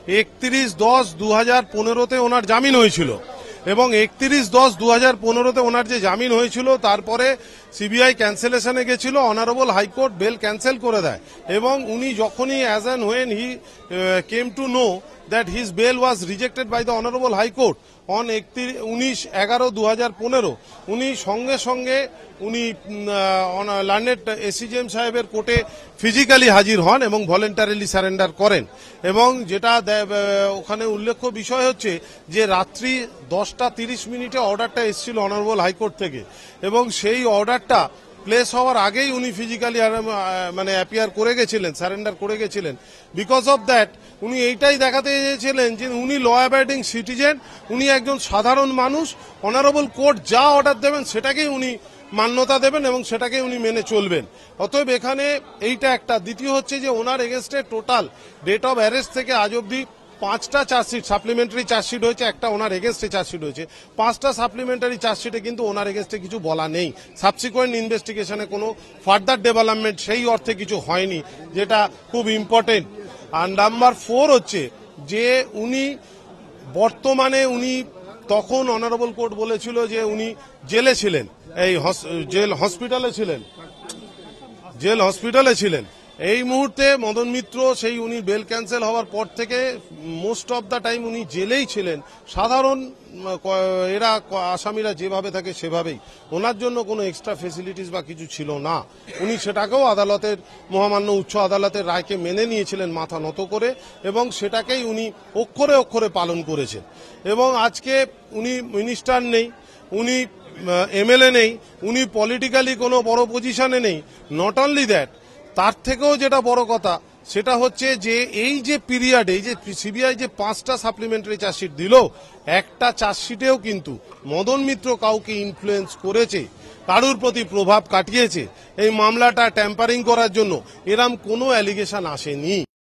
31/10/2015-তে ওনার জামিন হয়েছিল এবং 31/10/2015-তে ওনার যে জামিন হয়েছিল তারপরে সিবিআই ক্যান্সেলেশনে গেছিল, অনারেবল হাইকোর্ট বেল ক্যান্সেল করে দেয় এবং উনি যখনই as and when he came to know that his bail was rejected by the honorable high court on 19/11/2015 উনি সঙ্গে সঙ্গে উনি লার্নেড এসিজেএম সাহেবের কোর্টে ফিজিক্যালি হাজির হন এবং ভলেন্টারিলি সারেন্ডার করেন। এবং যেটা ওখানে উল্লেখ্য বিষয় হচ্ছে যে রাত্রি 10:30 অর্ডারটা এসেছিল অনারেবল হাইকোর্ট থেকে এবং সেই অর্ডারটা প্লেস হওয়ার আগেই উনি ফিজিক্যালি মানে অ্যাপিয়ার করে গেছিলেন, সারেন্ডার করে গেছিলেন। বিকজ অফ দ্যাট উনি এইটাই দেখাতে চেয়েছিলেন যে উনি ল অ্যাবাইডিং সিটিজেন, উনি একজন সাধারণ মানুষ, অনারেবল কোর্ট যা অর্ডার দেবেন সেটাকেই উনি মান্যতা দেবেন এবং সেটাকে উনি মেনে চলবেন। অতএব এখানে এইটা একটা। দ্বিতীয় হচ্ছে যে ওনার এগেনস্টে টোটাল ডেট অফ অ্যারেস্ট থেকে আজ অব্দি 5টা চার্জশিট, সাপ্লিমেন্টারি চার্জশিট হয়েছে, একটা ওনার এগেনস্টে চার্জশিট হয়েছে। 5টা সাপ্লিমেন্টারি চার্জশিটে কিন্তু ওনার এগেনস্টে কিছু বলা নেই। সাবসিকুয়েন্ট ইনভেস্টিগেশনে কোনো ফার্দার ডেভেলপমেন্ট সেই অর্থে কিছু হয়নি, যেটা খুব ইম্পর্টেন্ট। আর নাম্বার 4 হচ্ছে যে উনি বর্তমানে উনি তখন অনারেবল কোর্ট বলেছিল যে উনি জেলে ছিলেন, এই জেল হসপিটালে ছিলেন। এই মুহূর্তে মদন মিত্র সেই উনি বেল ক্যান্সেল হওয়ার পর থেকে মোস্ট অফ দ্য টাইম উনি জেলেই ছিলেন। সাধারণ এরা আসামিরা যেভাবে থাকে সেভাবেই, ওনার জন্য কোনো এক্সট্রা ফেসিলিটিস বা কিছু ছিল না। উনি সেটাকেও আদালতের, মহামান্য উচ্চ আদালতের রায়কে মেনে নিয়েছিলেন মাথা নত করে এবং সেটাকেই উনি অক্ষরে অক্ষরে পালন করেছেন। এবং আজকে উনি মিনিস্টার নেই, উনি এমএলএ নেই, উনি পলিটিক্যালি কোনো বড় পজিশনে নেই। নট অনলি দ্যাট, তার থেকেও যেটা বড় কথা সেটা হচ্ছে যে এই যে পিরিয়ড, এই যে সিবিআই যে 5টা সাপ্লিমেন্টারি চার্জশিট দিল, একটা চার্জশিটেও কিন্তু মদন মিত্র কাউকে ইনফ্লুয়েন্স করেছে, কারুর প্রতি প্রভাব কাটিয়েছে এই মামলাটা ট্যাম্পারিং করার জন্য, এরম কোনো অ্যালিগেশন আসেনি।